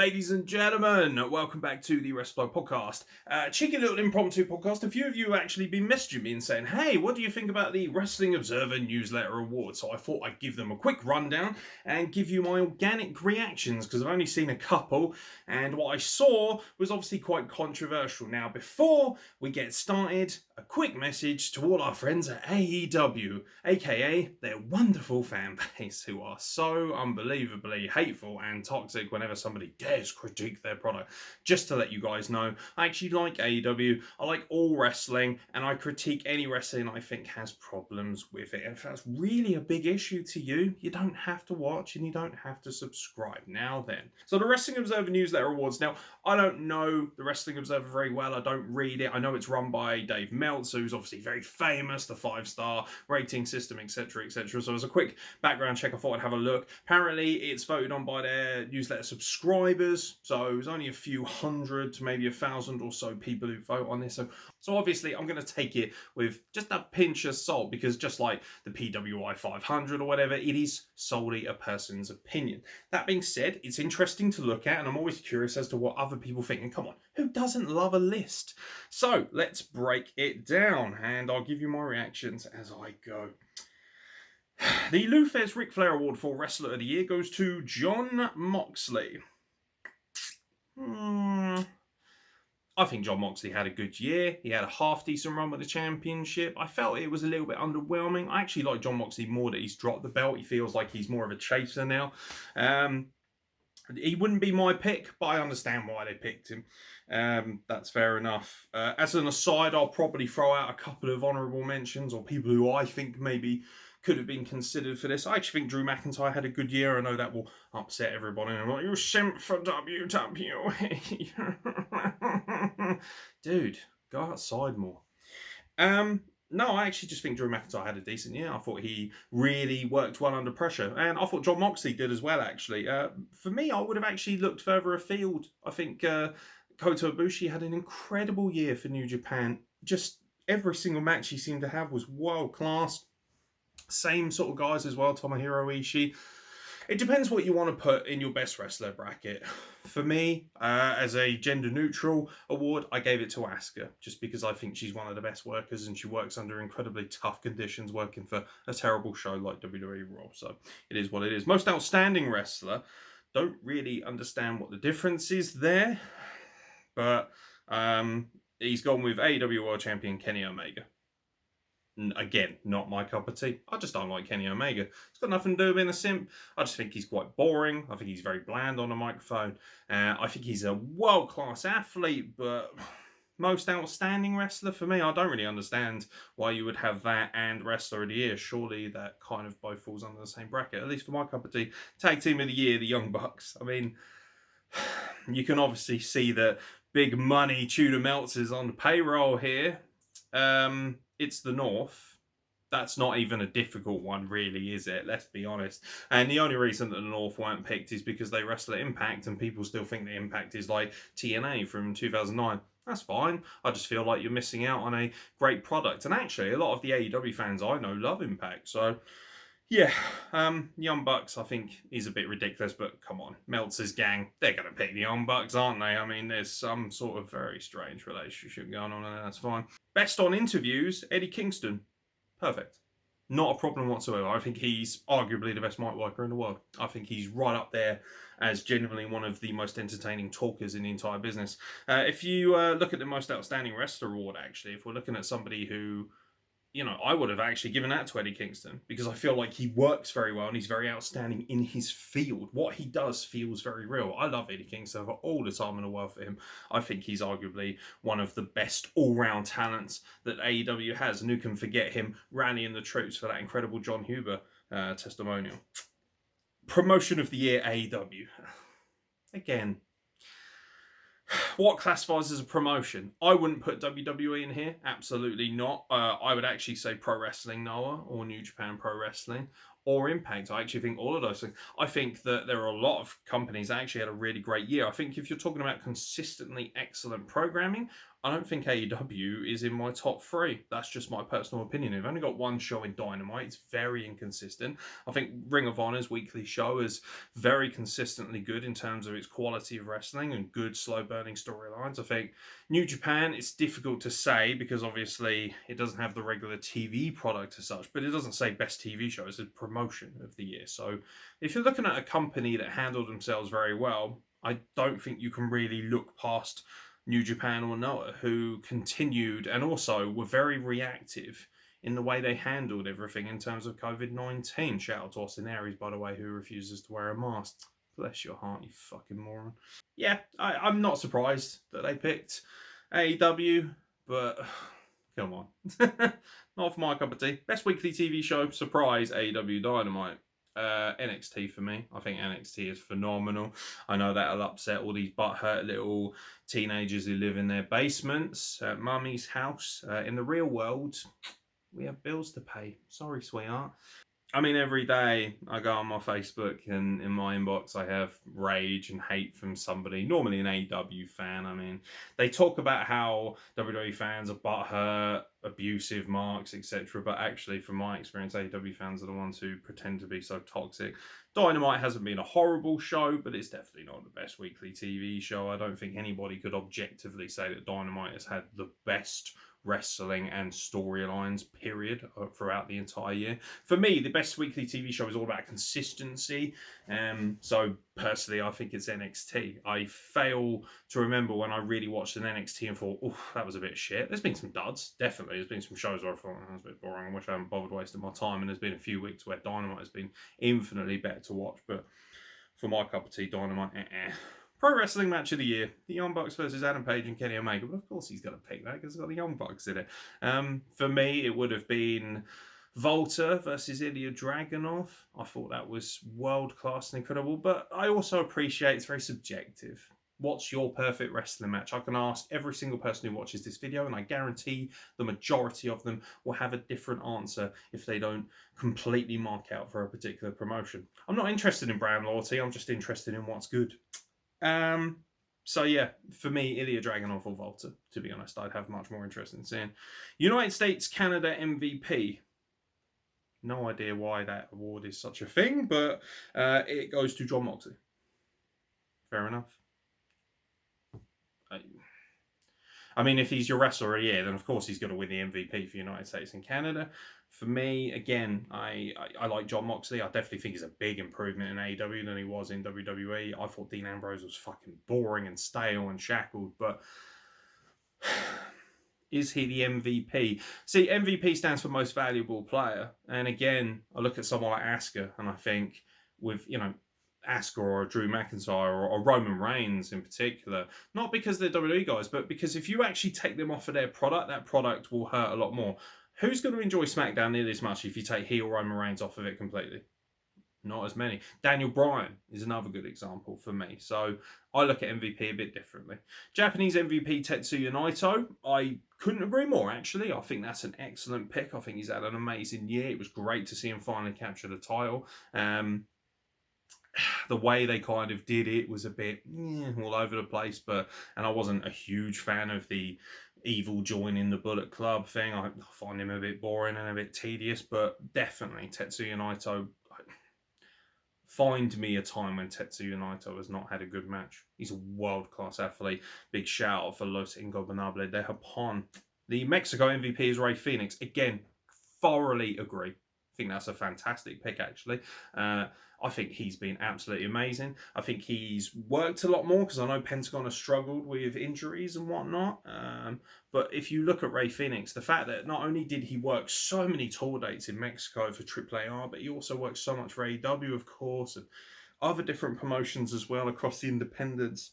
Ladies and gentlemen, welcome back to the Wrestle podcast. Cheeky little impromptu podcast. A few of you have actually been messaging me and saying, hey, what do you think about the Wrestling Observer Newsletter Award? So I thought I'd give them a quick rundown and give you my organic reactions, because I've only seen a couple, and what I saw was obviously quite controversial. Now, before we get started, a quick message to all our friends at AEW, aka their wonderful fan base, who are so unbelievably hateful and toxic whenever somebody dares critique their product. Just to let you guys know, I actually like AEW, I like all wrestling, and I critique any wrestling I think has problems with it. If that's really a big issue to you, you don't have to watch and you don't have to subscribe. Now then. So the Wrestling Observer Newsletter Awards. Now, I don't know the Wrestling Observer very well. I don't read it. I know it's run by Dave Meltzer, who's obviously very famous, the 5-star rating system, etc., etc. So as a quick background check, I thought I'd have a look. Apparently, it's voted on by their newsletter subscribers. So it was only a few hundred to maybe 1,000 or so people who vote on this. So obviously, I'm going to take it with just a pinch of salt, because just like the PWI 500 or whatever, it is solely a person's opinion. That being said, it's interesting to look at, and I'm always curious as to what other people think. And come on, who doesn't love a list? So let's break it down, and I'll give you my reactions as I go. The Lou Thesz Ric Flair Award for Wrestler of the Year goes to Jon Moxley. I think Jon Moxley had a good year. He had a half-decent run with the championship. I felt it was a little bit underwhelming. I actually like Jon Moxley more that he's dropped the belt. He feels like he's more of a chaser now. He wouldn't be my pick, but I understand why they picked him. That's fair enough. As an aside, I'll probably throw out a couple of honourable mentions, or people who I think maybe could have been considered for this. I actually think Drew McIntyre had a good year. I know that will upset everybody. I'm like, you simp for WWE. Dude, go outside more. No, I actually just think Drew McIntyre had a decent year. I thought he really worked well under pressure. And I thought Jon Moxley did as well, actually. For me, I would have actually looked further afield. I think Kota Ibushi had an incredible year for New Japan. Just every single match he seemed to have was world-class. Same sort of guys as well, Tomohiro Ishii. It depends what you want to put in your best wrestler bracket. For me, as a gender-neutral award, I gave it to Asuka, just because I think she's one of the best workers, and she works under incredibly tough conditions working for a terrible show like WWE Raw. So it is what it is. Most outstanding wrestler, don't really understand what the difference is there, but he's gone with AEW World Champion Kenny Omega. Again, not my cup of tea. I just don't like Kenny Omega. It's got nothing to do with being a simp. I just think he's quite boring. I think he's very bland on a microphone. I think he's a world-class athlete, but most outstanding wrestler for me, I don't really understand why you would have that and Wrestler of the Year. Surely that kind of both falls under the same bracket, at least for my cup of tea. Tag Team of the Year, the Young Bucks. I mean, you can obviously see that big money Tudor Meltzer's on the payroll here. It's the North. That's not even a difficult one, really, is it? Let's be honest. And the only reason that the North weren't picked is because they wrestle at Impact, and people still think the Impact is like TNA from 2009. That's fine. I just feel like you're missing out on a great product. And actually, a lot of the AEW fans I know love Impact. So, yeah, Young Bucks, I think, is a bit ridiculous, but come on, Meltzer's gang, they're going to pick the Young Bucks, aren't they? I mean, there's some sort of very strange relationship going on, and that's fine. Best on interviews, Eddie Kingston. Perfect. Not a problem whatsoever. I think he's arguably the best mic worker in the world. I think he's right up there as genuinely one of the most entertaining talkers in the entire business. If you look at the most outstanding wrestler award, actually, if we're looking at somebody who, you know, I would have actually given that to Eddie Kingston, because I feel like he works very well and he's very outstanding in his field. What he does feels very real. I love Eddie Kingston. I've got all the time in the world for him. I think he's arguably one of the best all-round talents that AEW has, and who can forget him rallying the troops for that incredible John Huber testimonial. Promotion of the Year, AEW. Again, what classifies as a promotion? I wouldn't put WWE in here. Absolutely not. I would actually say Pro Wrestling Noah, or New Japan Pro Wrestling, or Impact. I actually think all of those things. I think that there are a lot of companies that actually had a really great year. I think if you're talking about consistently excellent programming, I don't think AEW is in my top three. That's just my personal opinion. They've only got one show in Dynamite. It's very inconsistent. I think Ring of Honor's weekly show is very consistently good in terms of its quality of wrestling and good slow burning storylines. I think New Japan, it's difficult to say because obviously it doesn't have the regular TV product as such, but it doesn't say best TV show. It's a promotion of the year. So if you're looking at a company that handled themselves very well, I don't think you can really look past New Japan or Noah, who continued and also were very reactive in the way they handled everything in terms of COVID-19. Shout out to Austin Aries, by the way, who refuses to wear a mask. Bless your heart, you fucking moron. Yeah, I'm not surprised that they picked AEW, but come on. Not for my cup of tea. Best weekly TV show, surprise, AEW Dynamite. NXT for me. I think NXT is phenomenal. I know that'll upset all these butthurt little teenagers who live in their basements at mummy's house. In the real world, we have bills to pay. Sorry, sweetheart. I mean, every day I go on my Facebook and in my inbox I have rage and hate from somebody, normally an AEW fan. I mean, they talk about how WWE fans are butthurt, abusive marks, etc. But actually, from my experience, AEW fans are the ones who pretend to be so toxic. Dynamite hasn't been a horrible show, but it's definitely not the best weekly TV show. I don't think anybody could objectively say that Dynamite has had the best wrestling and storylines, period, throughout the entire year. For me, the best weekly TV show is all about consistency. So personally, I think it's NXT. I fail to remember when I really watched an NXT and thought, oh, that was a bit shit. There's been some duds, definitely. There's been some shows where I thought, that was a bit boring. I wish I hadn't bothered wasting my time. And there's been a few weeks where Dynamite has been infinitely better to watch. But for my cup of tea, Dynamite, Pro Wrestling Match of the Year, the Young Bucks versus Adam Page and Kenny Omega. But of course he's going to pick that because it's got the Young Bucks in it. For me, it would have been Volta versus Ilya Dragunov. I thought that was world-class and incredible. But I also appreciate it's very subjective. What's your perfect wrestling match? I can ask every single person who watches this video, and I guarantee the majority of them will have a different answer if they don't completely mark out for a particular promotion. I'm not interested in brand loyalty. I'm just interested in what's good. So yeah, for me, Ilya Dragunov or Volta, to be honest, I'd have much more interest in seeing. United States Canada MVP. No idea why that award is such a thing, but it goes to Jon Moxley. Fair enough. I mean, if he's your wrestler of the year, then of course he's going to win the MVP for United States and Canada. For me, again, I like Jon Moxley. I definitely think he's a big improvement in AEW than he was in WWE. I thought Dean Ambrose was fucking boring and stale and shackled, but is he the MVP? See, MVP stands for most valuable player. And again, I look at someone like Asuka and I think with, Asuka or Drew McIntyre or Roman Reigns in particular, not because they're WWE guys, but because if you actually take them off of their product, that product will hurt a lot more. Who's going to enjoy SmackDown nearly as much if you take heel Roman Reigns off of it completely? Not as many. Daniel Bryan is another good example for me. So I look at MVP a bit differently. Japanese MVP Tetsuya Naito, I couldn't agree more, actually. I think that's an excellent pick. I think he's had an amazing year. It was great to see him finally capture the title. The way they kind of did it was a bit all over the place, and I wasn't a huge fan of the Evil joining the Bullet Club thing. I find him a bit boring and a bit tedious, but definitely Tetsuya Naito. Find me a time when Tetsuya Naito has not had a good match. He's a world-class athlete. Big shout out for Los Ingobernables de Japón. The Mexico MVP is Rey Fénix. Again, thoroughly agree. I think that's a fantastic pick, actually. I think he's been absolutely amazing. I think he's worked a lot more because I know Pentagon has struggled with injuries and whatnot. But if you look at Rey Fénix, the fact that not only did he work so many tour dates in Mexico for AAA, but he also worked so much for AEW, of course, and other different promotions as well across the independents.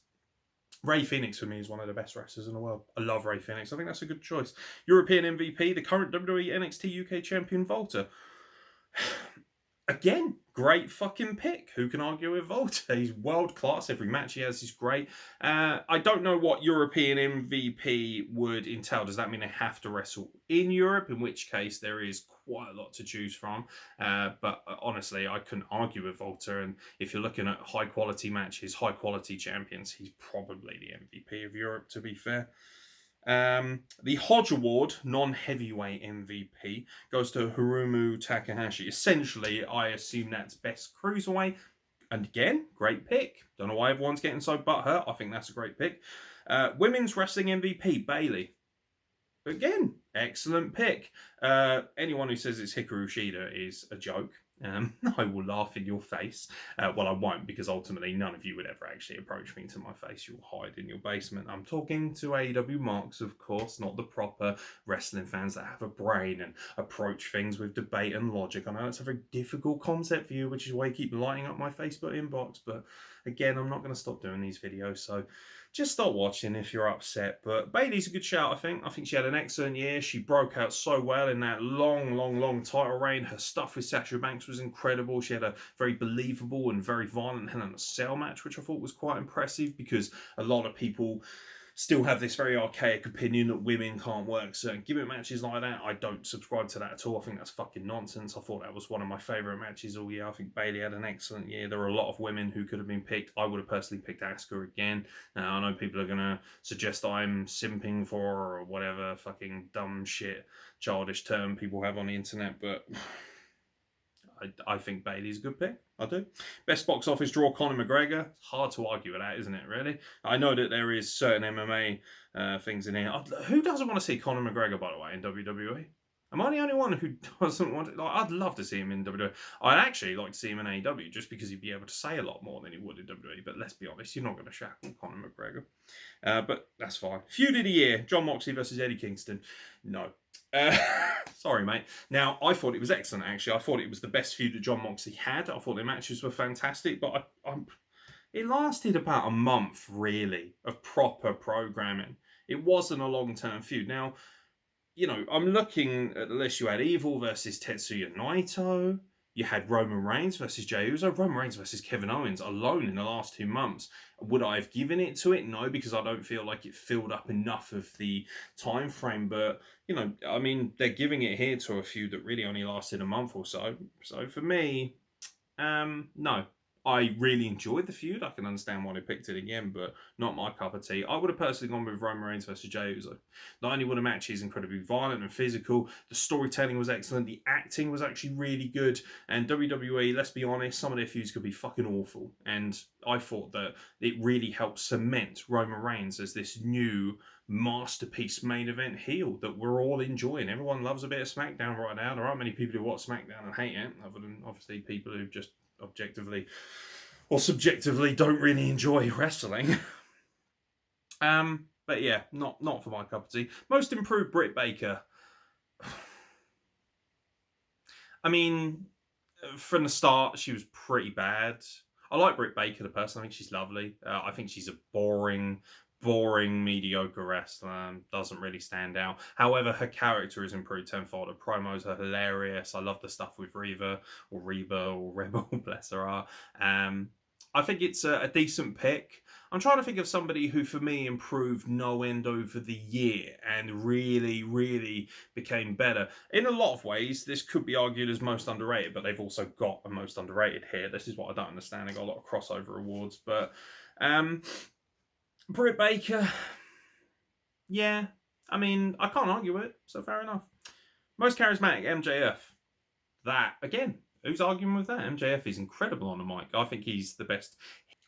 Rey Fénix for me is one of the best wrestlers in the world. I love Rey Fénix. I think that's a good choice. European MVP, the current WWE NXT UK champion Volta. Again, great fucking pick. Who can argue with Volta? He's world class. Every match he has is great. I don't know what European MVP would entail. Does that mean they have to wrestle in Europe? In which case, there is quite a lot to choose from. But honestly, I couldn't argue with Volta. And if you're looking at high quality matches, high quality champions, he's probably the MVP of Europe, to be fair. The Hodge Award, non-heavyweight MVP, goes to Hiromu Takahashi. Essentially, I assume that's best cruiserweight. And again, great pick. Don't know why everyone's getting so butthurt. I think that's a great pick. Women's Wrestling MVP, Bayley. Again, excellent pick. Anyone who says it's Hikaru Shida is a joke. I will laugh in your face. Well, I won't, because ultimately none of you would ever actually approach me to my face. You'll hide in your basement. I'm talking to AEW marks, of course, not the proper wrestling fans that have a brain and approach things with debate and logic. I know it's a very difficult concept for you, which is why you keep lighting up my Facebook inbox. But again, I'm not going to stop doing these videos, so just stop watching if you're upset. But Bayley's a good shout, I think. I think she had an excellent year. She broke out so well in that long title reign. Her stuff with Sasha Banks was incredible. She had a very believable and very violent Hell in a Cell match, which I thought was quite impressive, because a lot of people still have this very archaic opinion that women can't work certain gimmick matches like that. I don't subscribe to that at all. I think that's fucking nonsense. I thought that was one of my favourite matches all year. I think Bayley had an excellent year. There were a lot of women who could have been picked. I would have personally picked Asuka again. Now, I know people are going to suggest I'm simping for her or whatever fucking dumb shit, childish term people have on the internet, but I think Bayley's a good pick. I do. Best box office draw, Conor McGregor. It's hard to argue with that, isn't it, really? I know that there is certain MMA things in here. Who doesn't want to see Conor McGregor, by the way, in WWE? Am I the only one who doesn't want it? Like, I'd love to see him in WWE. I'd actually like to see him in AEW, just because he'd be able to say a lot more than he would in WWE. But let's be honest, you're not going to shackle Conor McGregor. But that's fine. Feud of the year, John Moxley versus Eddie Kingston. No. Sorry, mate. Now, I thought it was excellent, actually. I thought it was the best feud that John Moxley had. I thought their matches were fantastic, but it lasted about a month, really, of proper programming. It wasn't a long-term feud. Now, you know, I'm looking at the list. You had Evil versus Tetsuya Naito. You had Roman Reigns versus Jey Uso. Roman Reigns versus Kevin Owens alone in the last 2 months. Would I have given it to it? No, because I don't feel like it filled up enough of the time frame. But, you know, I mean, they're giving it here to a feud that really only lasted a month or so. So for me, no. I really enjoyed the feud. I can understand why they picked it again, but not my cup of tea. I would have personally gone with Roman Reigns versus Jey Uso. Not only were the matches incredibly violent and physical, the storytelling was excellent, the acting was actually really good, and WWE, let's be honest, some of their feuds could be fucking awful. And I thought that it really helped cement Roman Reigns as this new masterpiece main event heel that we're all enjoying. Everyone loves a bit of SmackDown right now. There aren't many people who watch SmackDown and hate it, other than obviously people who just objectively or subjectively don't really enjoy wrestling. But yeah, not for my cup of tea. Most improved, Britt Baker. I mean, from the start, she was pretty bad. I like Britt Baker, the person. I think she's lovely. I think she's a boring, mediocre wrestler. Doesn't really stand out. However, her character is improved tenfold. Her promos are hilarious. I love the stuff with Reba, or Rebel, bless her heart. I think it's a decent pick. I'm trying to think of somebody who, for me, improved no end over the year and really became better. In a lot of ways, this could be argued as most underrated, but they've also got a most underrated here. This is what I don't understand. They got a lot of crossover awards, but Britt Baker, yeah, I mean, I can't argue it, so fair enough. Most charismatic, MJF. That, again, who's arguing with that? MJF is incredible on the mic. I think he's the best.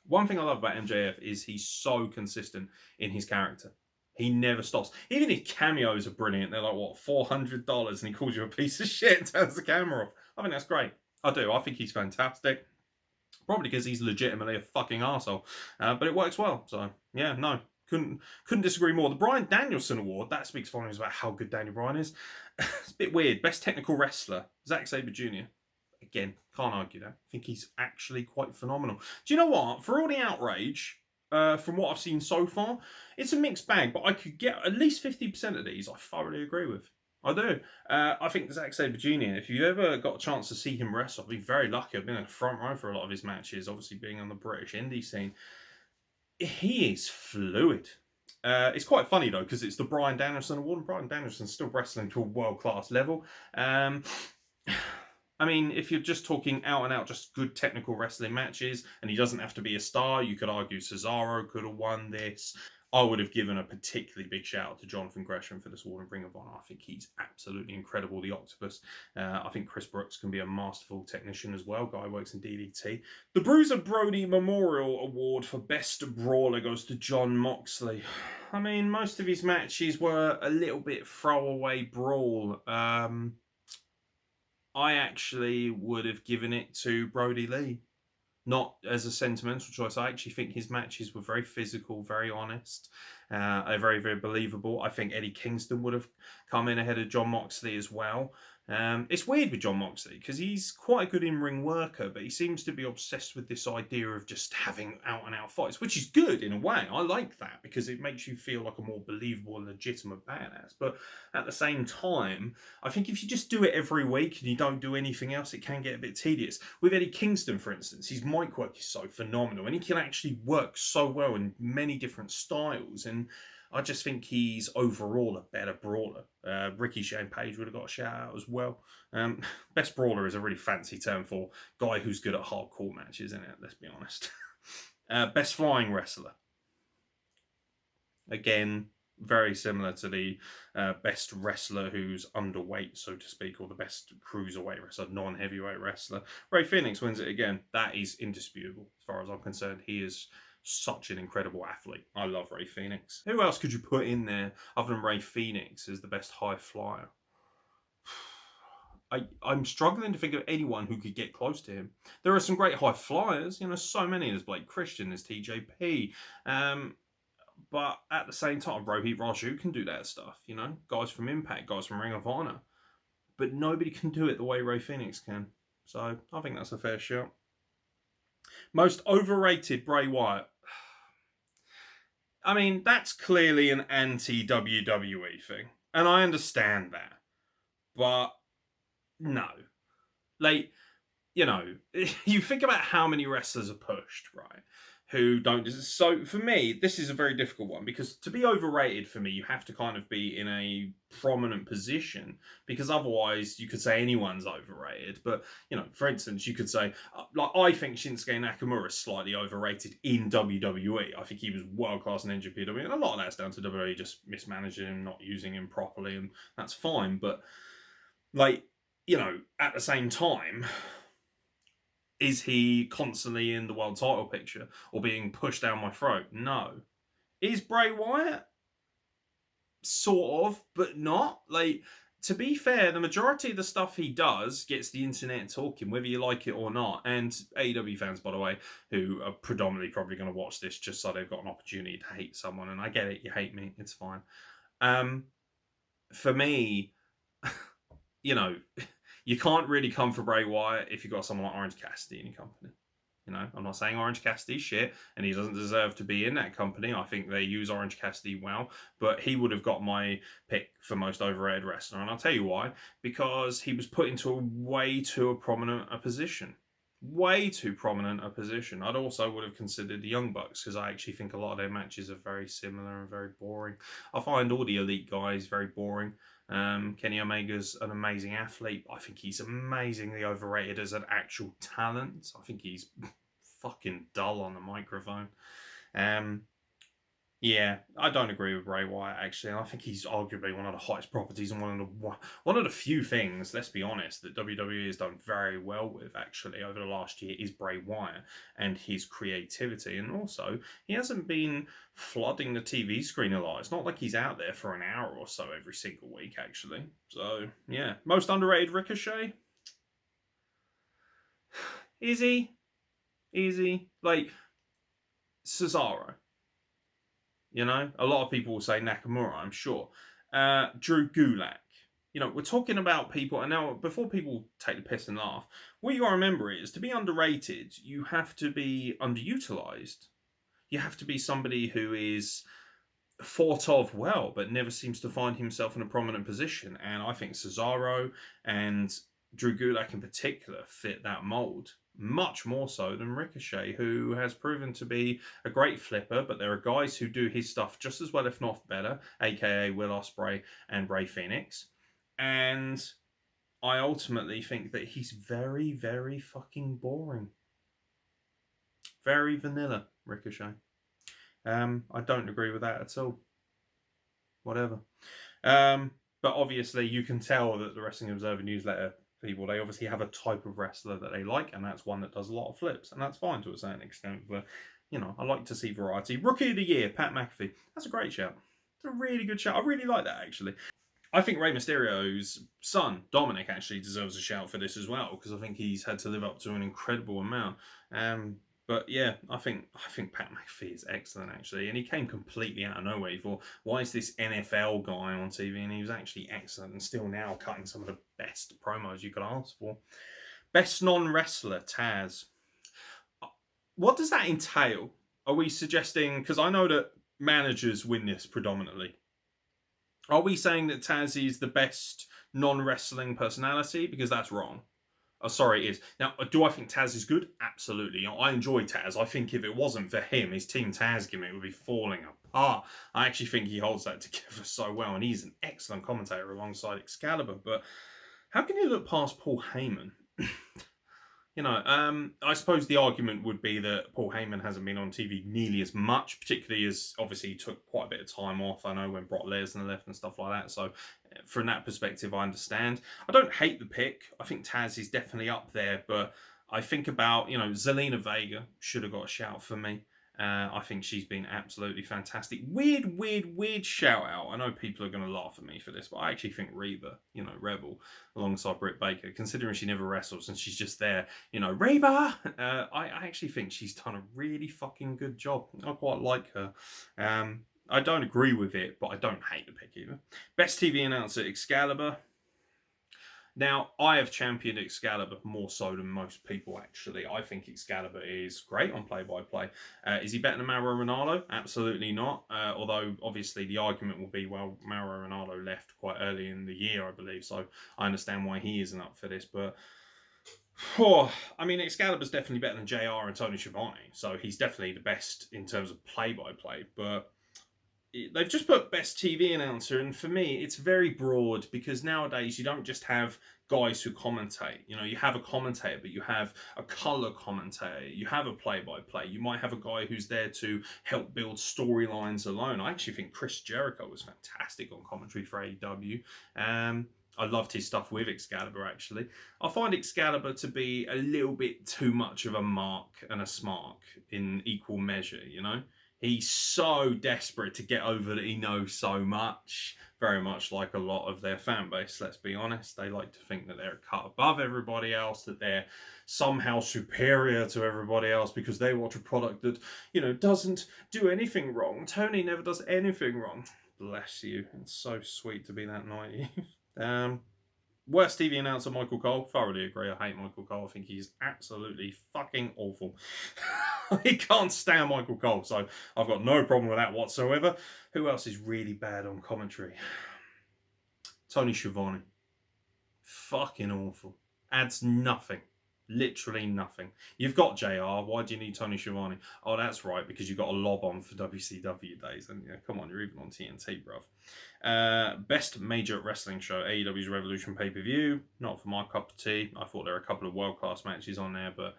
One thing I love about MJF is he's so consistent in his character. He never stops. Even his cameos are brilliant. They're like, what, $400? And he calls you a piece of shit and turns the camera off. I think that's great. I do. I think he's fantastic. Probably because he's legitimately a fucking arsehole. But it works well. So, yeah, no. Couldn't disagree more. The Bryan Danielson Award, that speaks volumes about how good Daniel Bryan is. It's a bit weird. Best technical wrestler, Zack Saber Jr. Again, can't argue that. I think he's actually quite phenomenal. Do you know what? For all the outrage, from what I've seen so far, it's a mixed bag, but I could get at least 50% of these I thoroughly agree with. I do. I think Zack Sabre Jr., if you ever got a chance to see him wrestle, I've been very lucky. I've been in the front row for a lot of his matches, obviously being on the British indie scene. He is fluid. It's quite funny, though, because it's the Bryan Danielson Award, and Bryan Danielson's still wrestling to a world-class level. I mean, if you're just talking out and out, just good technical wrestling matches, and he doesn't have to be a star, you could argue Cesaro could have won this. I would have given a particularly big shout out to Jonathan Gresham for this award in Ring of Honor. I think he's absolutely incredible, the Octopus. I think Chris Brooks can be a masterful technician as well. Guy works in DDT. The Bruiser Brody Memorial Award for Best Brawler goes to Jon Moxley. I mean, most of his matches were a little bit throwaway brawl. I actually would have given it to Brody Lee. Not as a sentimental choice. I actually think his matches were very physical, very honest, very, very believable. I think Eddie Kingston would have come in ahead of Jon Moxley as well. It's weird with Jon Moxley because he's quite a good in-ring worker, but he seems to be obsessed with this idea of just having out-and-out fights, which is good in a way. I like that because it makes you feel like a more believable and legitimate badass. But at the same time, I think if you just do it every week and you don't do anything else, it can get a bit tedious. With Eddie Kingston, for instance, his mic work is so phenomenal and he can actually work so well in many different styles, and I just think he's overall a better brawler. Ricky Shane Page would have got a shout out as well. Best brawler is a really fancy term for guy who's good at hardcore matches, isn't it? Let's be honest. Best flying wrestler. Again, very similar to the best wrestler who's underweight, so to speak, or the best cruiserweight wrestler, non-heavyweight wrestler. Ray Phoenix wins it again. That is indisputable as far as I'm concerned. He is such an incredible athlete. I love Ray Phoenix. Who else could you put in there other than Ray Phoenix as the best high flyer? I'm struggling to think of anyone who could get close to him. There are some great high flyers, so many. There's Blake Christian, there's TJP. But at the same time, Rohit Raju can do that stuff, guys from Impact, guys from Ring of Honor. But nobody can do it the way Ray Phoenix can. So I think that's a fair shout. Most overrated Bray Wyatt. I mean, that's clearly an anti-WWE thing. And I understand that. But no. You think about how many wrestlers are pushed, right? Who don't. So for me, this is a very difficult one because to be overrated for me, you have to kind of be in a prominent position because otherwise you could say anyone's overrated. But, for instance, you could say, I think Shinsuke Nakamura is slightly overrated in WWE. I think he was world-class in NJPW, and a lot of that's down to WWE just mismanaging him, not using him properly, and that's fine. But, at the same time, is he constantly in the world title picture or being pushed down my throat? No. Is Bray Wyatt? Sort of, but not. To be fair, the majority of the stuff he does gets the internet talking, whether you like it or not. And AEW fans, by the way, who are predominantly probably going to watch this just so they've got an opportunity to hate someone. And I get it, you hate me, it's fine. For me, you can't really come for Bray Wyatt if you've got someone like Orange Cassidy in your company. I'm not saying Orange Cassidy's shit, and he doesn't deserve to be in that company. I think they use Orange Cassidy well, but he would have got my pick for most overrated wrestler, and I'll tell you why. Because he was put into a way too prominent a position. Way too prominent a position. I'd also would have considered the Young Bucks, because I actually think a lot of their matches are very similar and very boring. I find all the elite guys very boring. Kenny Omega's an amazing athlete. I think he's amazingly overrated as an actual talent. I think he's fucking dull on the microphone. Yeah, I don't agree with Bray Wyatt, actually. I think he's arguably one of the hottest properties and one of the few things, let's be honest, that WWE has done very well with, actually, over the last year is Bray Wyatt and his creativity. And also, he hasn't been flooding the TV screen a lot. It's not like he's out there for an hour or so every single week, actually. So, yeah. Most underrated Ricochet? Is he? Cesaro. A lot of people will say Nakamura, I'm sure. Drew Gulak. We're talking about people, and now before people take the piss and laugh, what you got to remember is to be underrated, you have to be underutilized. You have to be somebody who is thought of well, but never seems to find himself in a prominent position. And I think Cesaro and Drew Gulak in particular fit that mold. Much more so than Ricochet, who has proven to be a great flipper, but there are guys who do his stuff just as well, if not better, aka Will Ospreay and Ray Phoenix. And I ultimately think that he's very, very fucking boring. Very vanilla, Ricochet. I don't agree with that at all. Whatever. But obviously, you can tell that the Wrestling Observer newsletter people, they obviously have a type of wrestler that they like, and that's one that does a lot of flips, and that's fine to a certain extent. But I like to see variety. Rookie of the Year, Pat McAfee. That's a great shout. It's a really good shout. I really like that, actually. I think Rey Mysterio's son, Dominic, actually deserves a shout for this as well, because I think he's had to live up to an incredible amount. But yeah, I think Pat McAfee is excellent, actually. And he came completely out of nowhere. You thought, why is this NFL guy on TV? And he was actually excellent, and still now cutting some of the best promos you could ask for. Best non-wrestler, Taz. What does that entail? Are we suggesting, because I know that managers win this predominantly. Are we saying that Taz is the best non-wrestling personality? Because that's wrong. Oh, sorry, it is. Now, do I think Taz is good? Absolutely. I enjoy Taz. I think if it wasn't for him, his Team Taz gimmick would be falling apart. I actually think he holds that together so well, and he's an excellent commentator alongside Excalibur. But how can you look past Paul Heyman? I suppose the argument would be that Paul Heyman hasn't been on TV nearly as much, particularly as obviously he took quite a bit of time off. I know when Brock Lesnar left and stuff like that. So from that perspective, I understand. I don't hate the pick. I think Taz is definitely up there, but I think about, Zelina Vega should have got a shout for me. I think she's been absolutely fantastic. Weird shout out. I know people are going to laugh at me for this, but I actually think Reba, Rebel, alongside Britt Baker, considering she never wrestles and she's just there, Reba, I actually think she's done a really fucking good job. I quite like her. I don't agree with it, but I don't hate the pick either. Best TV announcer, Excalibur. Now, I have championed Excalibur more so than most people, actually. I think Excalibur is great on play-by-play. Is he better than Mauro Ranallo? Absolutely not. Although, obviously, the argument will be, well, Mauro Ranallo left quite early in the year, I believe, so I understand why he isn't up for this, but... Excalibur's definitely better than JR and Tony Schiavone, so he's definitely the best in terms of play-by-play, but... They've just put best TV announcer, and for me, it's very broad because nowadays you don't just have guys who commentate. You have a commentator, but you have a color commentator. You have a play-by-play. You might have a guy who's there to help build storylines alone. I actually think Chris Jericho was fantastic on commentary for AEW. I loved his stuff with Excalibur, actually. I find Excalibur to be a little bit too much of a mark and a smark in equal measure, He's so desperate to get over that he knows so much, very much like a lot of their fan base, let's be honest. They like to think that they're cut above everybody else, that they're somehow superior to everybody else because they watch a product that, doesn't do anything wrong. Tony never does anything wrong. Bless you. It's so sweet to be that naive. Worst TV announcer, Michael Cole. Thoroughly agree. I hate Michael Cole. I think he's absolutely fucking awful. I can't stand Michael Cole, so I've got no problem with that whatsoever. Who else is really bad on commentary? Tony Schiavone. Fucking awful. Adds nothing. Literally nothing. You've got JR. Why do you need Tony Schiavone? Oh, that's right, because you've got a lob on for WCW days. And come on, you're even on TNT, bruv. Best major wrestling show, AEW's Revolution pay-per-view. Not for my cup of tea. I thought there were a couple of world-class matches on there, but,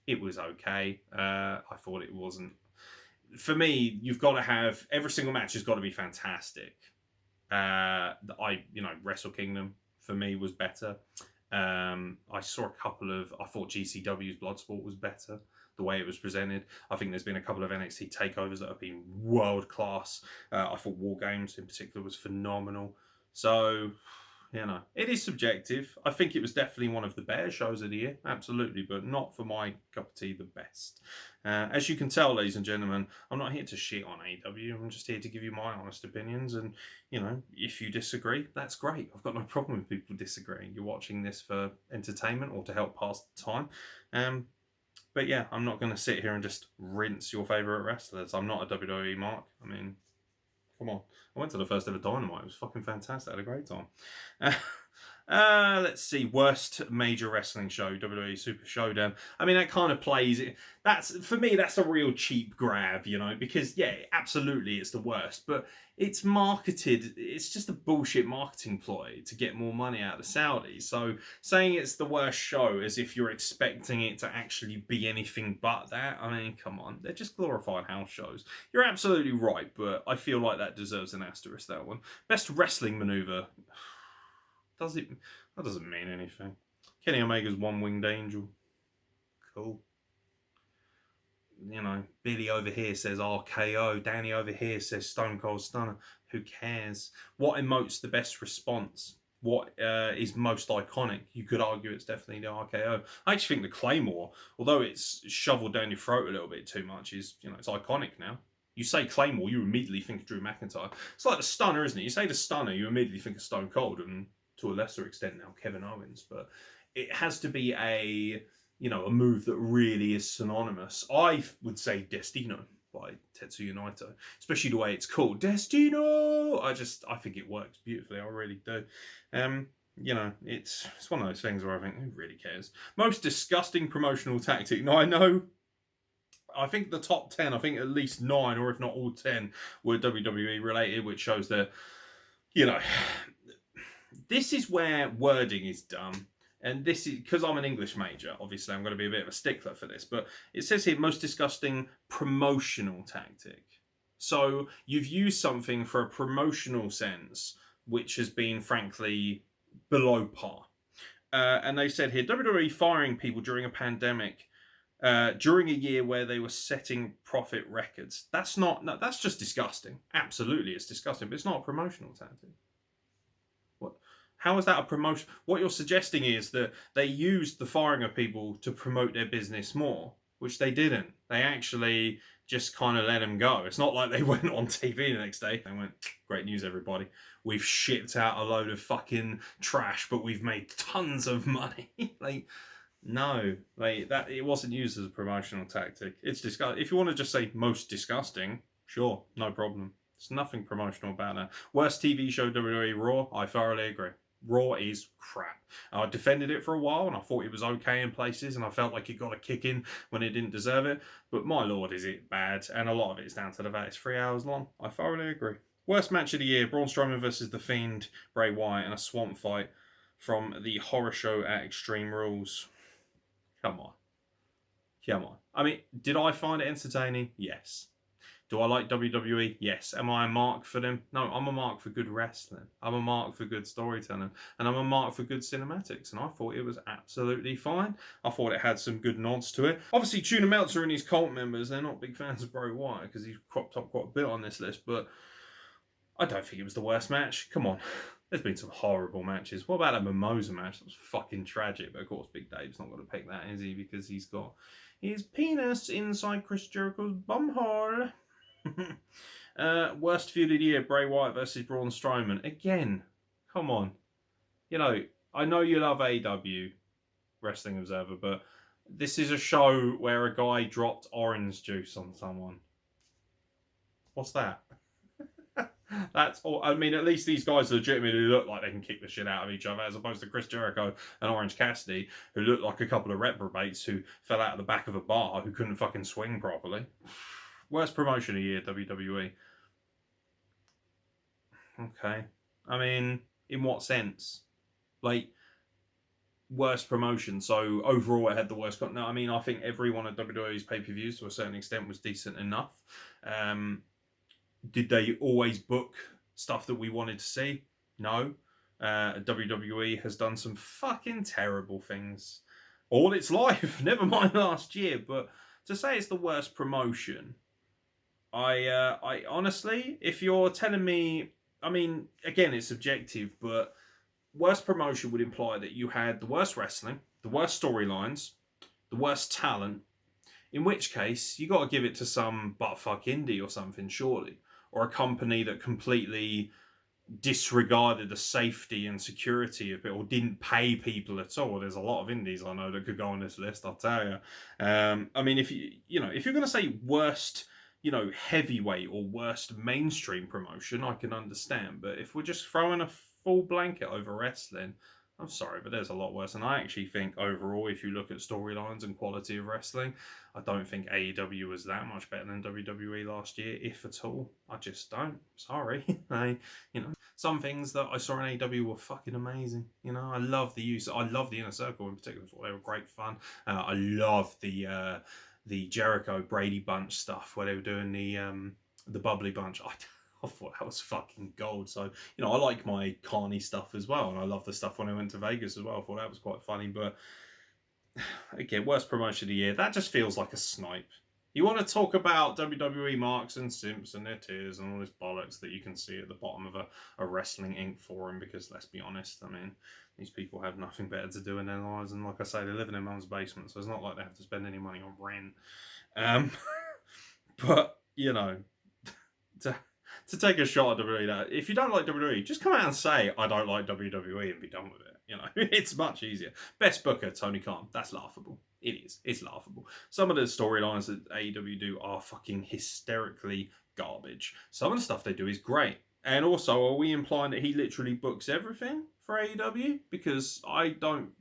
it was okay. I thought it wasn't. For me, you've got to have... Every single match has got to be fantastic. Wrestle Kingdom, for me, was better. I saw a couple of... I thought GCW's Bloodsport was better, the way it was presented. I think there's been a couple of NXT takeovers that have been world-class. I thought War Games, in particular, was phenomenal. So... it is subjective. I think it was definitely one of the better shows of the year, absolutely, but not for my cup of tea the best. As you can tell, ladies and gentlemen, I'm not here to shit on AEW. I'm just here to give you my honest opinions, and, if you disagree, that's great. I've got no problem with people disagreeing. You're watching this for entertainment or to help pass the time. But yeah, I'm not going to sit here and just rinse your favourite wrestlers. I'm not a WWE mark. Come on. I went to the first ever Dynamite. It was fucking fantastic. I had a great time. Let's see. Worst major wrestling show, WWE Super Showdown. I mean, that kind of plays it. That's, for me, that's a real cheap grab, you know, because, yeah, absolutely it's the worst, but it's marketed. It's just a bullshit marketing ploy to get more money out of the Saudis. So saying it's the worst show as if you're expecting it to actually be anything but that, I mean, come on. They're just glorified house shows. You're absolutely right, but I feel like that deserves an asterisk, that one. Best wrestling maneuver. That doesn't mean anything. Kenny Omega's one-winged angel. Cool. You know, Billy over here says RKO. Danny over here says Stone Cold Stunner. Who cares? What emotes the best response? What is most iconic? You could argue it's definitely the RKO. I actually think the Claymore, although it's shoveled down your throat a little bit too much, is, you know, it's iconic now. You say Claymore, you immediately think of Drew McIntyre. It's like the Stunner, isn't it? You say the Stunner, you immediately think of Stone Cold, and to a lesser extent now Kevin Owens, but it has to be a, you know, a move that really is synonymous. I would say Destino by Tetsuya Naito, especially the way it's called, Destino. I think it works beautifully. I really do. You know, it's one of those things where I think, who really cares? Most disgusting promotional tactic. Now, I think the top 10, I think at least 9, or if not all 10, were WWE related, which shows that, you know, this is where wording is done. And this is, because I'm an English major, obviously I'm going to be a bit of a stickler for this, but it says here, most disgusting promotional tactic. So you've used something for a promotional sense, which has been, frankly, below par. And they said here, WWE firing people during a pandemic, during a year where they were setting profit records. That's just disgusting. Absolutely, it's disgusting, but it's not a promotional tactic. What? How is that a promotion? What you're suggesting is that they used the firing of people to promote their business more, which they didn't. They actually just kind of let them go. It's not like they went on TV the next day. They went, great news, everybody. We've shipped out a load of fucking trash, but we've made tons of money. No, that it wasn't used as a promotional tactic. It's disgusting. If you want to just say most disgusting, sure, no problem. There's nothing promotional about that. Worst TV show, WWE Raw. I thoroughly agree. Raw is crap. I defended it for a while and I thought it was okay in places and I felt like it got a kick in when it didn't deserve it. But my lord, is it bad. And a lot of it is down to the fact it's 3 hours long. I thoroughly agree. Worst match of the year, Braun Strowman versus The Fiend, Bray Wyatt, in a swamp fight from the horror show at Extreme Rules. Come on. Come on. I mean, did I find it entertaining? Yes. Do I like WWE? Yes. Am I a mark for them? No, I'm a mark for good wrestling. I'm a mark for good storytelling. And I'm a mark for good cinematics. And I thought it was absolutely fine. I thought it had some good nods to it. Obviously, Tuna Meltzer and his cult members, they're not big fans of Bray Wyatt because he's cropped up quite a bit on this list. But I don't think it was the worst match. Come on. There's been some horrible matches. What about a Mimosa match? That was fucking tragic. But of course, Big Dave's not going to pick that, is he? Because he's got his penis inside Chris Jericho's bumhole. Worst feud of the year, Bray Wyatt versus Braun Strowman. Again, come on. You know, I know you love AEW, Wrestling Observer, but this is a show where a guy dropped orange juice on someone. What's that? That's all. I mean, at least these guys legitimately look like they can kick the shit out of each other, as opposed to Chris Jericho and Orange Cassidy, who looked like a couple of reprobates who fell out of the back of a bar who couldn't fucking swing properly. Worst promotion of the year, WWE. Okay. I mean, in what sense? Like, worst promotion. So overall, it had the worst. No, I mean, I think every one of WWE's pay-per-views to a certain extent was decent enough. Did they always book stuff that we wanted to see? No. WWE has done some fucking terrible things all its life. Never mind last year. But to say it's the worst promotion, I honestly, if you're telling me, I mean, again, it's subjective, but worst promotion would imply that you had the worst wrestling, the worst storylines, the worst talent, in which case you got to give it to some buttfuck indie or something, surely, or a company that completely disregarded the safety and security of it, or didn't pay people at all. There's a lot of indies I know that could go on this list, I'll tell you. I mean, if you're going to say worst, heavyweight or worst mainstream promotion, I can understand. But if we're just throwing a full blanket over wrestling, I'm sorry, but there's a lot worse. And I actually think overall, if you look at storylines and quality of wrestling, I don't think AEW was that much better than WWE last year, if at all. I just don't. Sorry. Some things that I saw in AEW were fucking amazing. I love the use. I love the Inner Circle in particular. I thought they were great fun. I love the Jericho Brady Bunch stuff where they were doing the bubbly bunch. I thought that was fucking gold. So, I like my Carney stuff as well. And I love the stuff when I went to Vegas as well. I thought that was quite funny. But, again, worst promotion of the year. That just feels like a snipe. You want to talk about WWE marks and simps and their tears and all this bollocks that you can see at the bottom of a Wrestling Inc. forum. Because, let's be honest, I mean, these people have nothing better to do in their lives. And like I say, they live in their mum's basement. So it's not like they have to spend any money on rent. But, to take a shot at WWE, if you don't like WWE, just come out and say, I don't like WWE and be done with it. It's much easier. Best booker, Tony Khan. That's laughable. It is. It's laughable. Some of the storylines that AEW do are fucking hysterically garbage. Some of the stuff they do is great. And also, are we implying that he literally books everything for AEW? Because I don't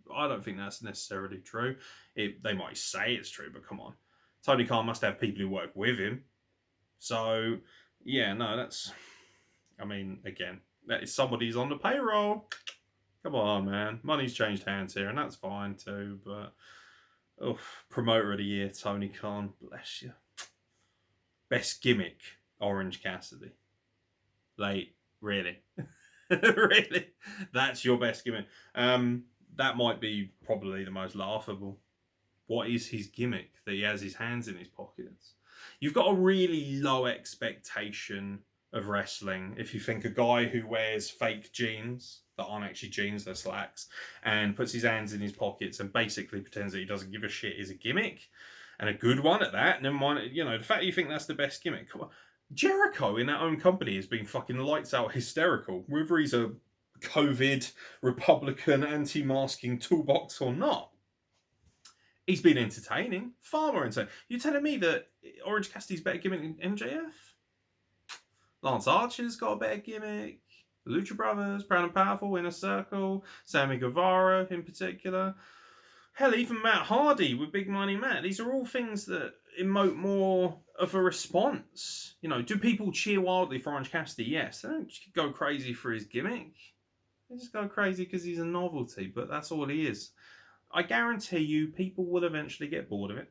think that's necessarily true. They might say it's true, but come on. Tony Khan must have people who work with him. So, yeah, no, again, that is somebody's on the payroll. Come on, man. Money's changed hands here, and that's fine too, but, promoter of the year, Tony Khan, bless you. Best gimmick, Orange Cassidy. Really? Really? That's your best gimmick? That might be probably the most laughable. What is his gimmick? That he has his hands in his pockets. You've got a really low expectation of wrestling if you think a guy who wears fake jeans that aren't actually jeans, they're slacks, and puts his hands in his pockets and basically pretends that he doesn't give a shit is a gimmick, and a good one at that. Never mind, the fact you think that's the best gimmick. Come on. Jericho in that own company has been fucking lights out hysterical, whether he's a COVID Republican anti-masking toolbox or not. He's been entertaining, far more entertaining. You're telling me that Orange Cassidy's better gimmick than MJF? Lance Archer's got a better gimmick. Lucha Brothers, Proud and Powerful, Inner Circle, Sammy Guevara in particular. Hell, even Matt Hardy with Big Money Matt. These are all things that emote more of a response. Do people cheer wildly for Orange Cassidy? Yes. They don't go crazy for his gimmick. They just go crazy because he's a novelty, but that's all he is. I guarantee you, people will eventually get bored of it,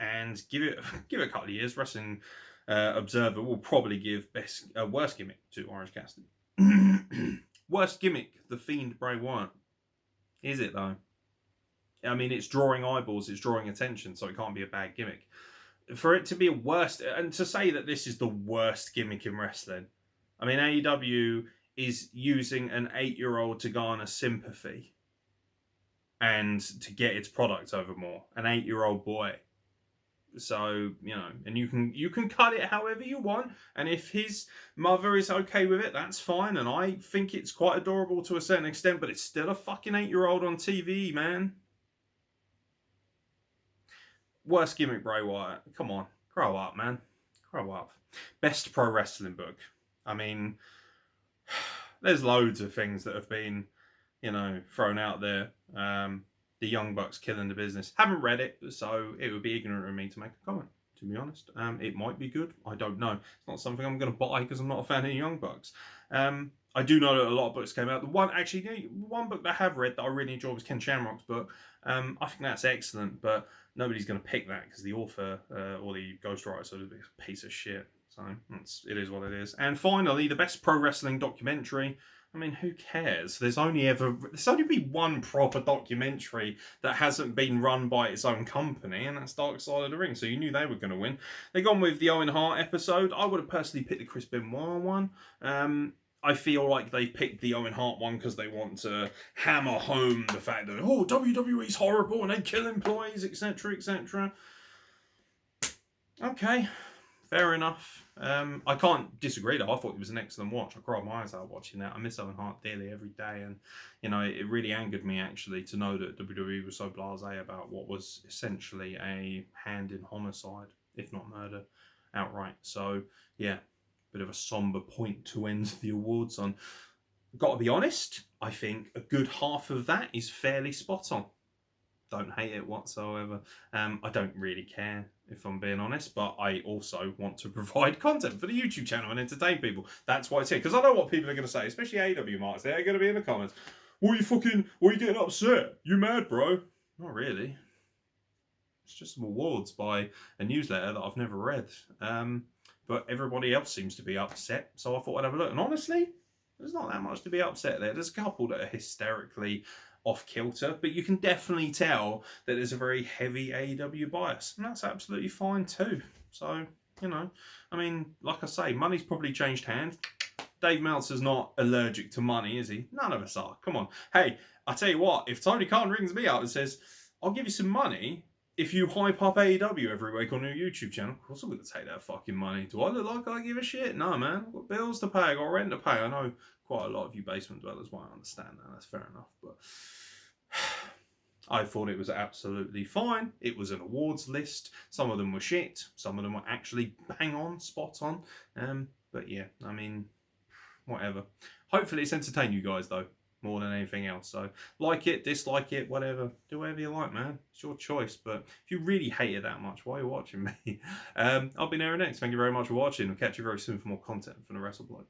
and give it a couple of years. Wrestling Observer will probably give worst gimmick to Orange Cassidy. Worst gimmick, The Fiend Bray Wyatt. Is it though? I mean, it's drawing eyeballs, it's drawing attention, so it can't be a bad gimmick. For it to be a worst, and to say that this is the worst gimmick in wrestling, I mean, AEW is using an 8-year-old to garner sympathy and to get its product over more. An 8-year-old boy. So, and you can cut it however you want. And if his mother is okay with it, that's fine. And I think it's quite adorable to a certain extent, but it's still a fucking 8-year-old on TV, man. Worst gimmick, Bray Wyatt. Come on. Grow up, man. Grow up. Best pro wrestling book. I mean, there's loads of things that have been, thrown out there. The Young Bucks killing the business. Haven't read it, so it would be ignorant of me to make a comment, to be honest. It might be good. I don't know. It's not something I'm going to buy because I'm not a fan of the Young Bucks. I do know that a lot of books came out. The one book that I have read that I really enjoyed was Ken Shamrock's book. I think that's excellent, but nobody's going to pick that because the author or the ghostwriter is a piece of shit. So it is what it is. And finally, the best pro wrestling documentary. I mean, who cares? There's only been one proper documentary that hasn't been run by its own company, and that's Dark Side of the Ring. So you knew they were going to win. They've gone with the Owen Hart episode. I would have personally picked the Chris Benoit one. I feel like they picked the Owen Hart one because they want to hammer home the fact that, WWE's horrible and they kill employees, etc., etc. Okay, fair enough. I can't disagree though. I thought it was an excellent watch. I cried my eyes out watching that. I miss Owen Hart dearly every day, and it really angered me actually to know that WWE was so blasé about what was essentially a hand in homicide, if not murder, outright. So yeah, bit of a somber point to end the awards on. got to be honest, I think a good half of that is fairly spot on. Don't hate it whatsoever. I don't really care, if I'm being honest, but I also want to provide content for the YouTube channel and entertain people. That's why it's here, because I know what people are going to say, especially AEW marks. They're going to be in the comments. What are you getting upset? You mad, bro? Not really. It's just some awards by a newsletter that I've never read. But everybody else seems to be upset, so I thought I'd have a look. And honestly, there's not that much to be upset there. There's a couple that are hysterically off kilter, but you can definitely tell that there's a very heavy AEW bias, and that's absolutely fine too. So, you know, I mean, like I say, money's probably changed hands. Dave Meltzer's not allergic to money, is he? None of us are. Come on. Hey, I tell you what, if Tony Khan rings me up and says, I'll give you some money if you hype up AEW every week on your YouTube channel, of course I'm going to take that fucking money. Do I look like I give a shit? No, man. I've got bills to pay. I've got rent to pay. I know quite a lot of you basement dwellers won't understand that. That's fair enough. But I thought it was absolutely fine. It was an awards list. Some of them were shit. Some of them were actually bang on, spot on. But yeah, I mean, whatever. Hopefully it's entertained you guys, though, more than anything else. So like it, dislike it, whatever. Do whatever you like, man. It's your choice. But if you really hate it that much, why are you watching me? I'll be there next. Thank you very much for watching. I'll catch you very soon for more content from the Wrestle Blog.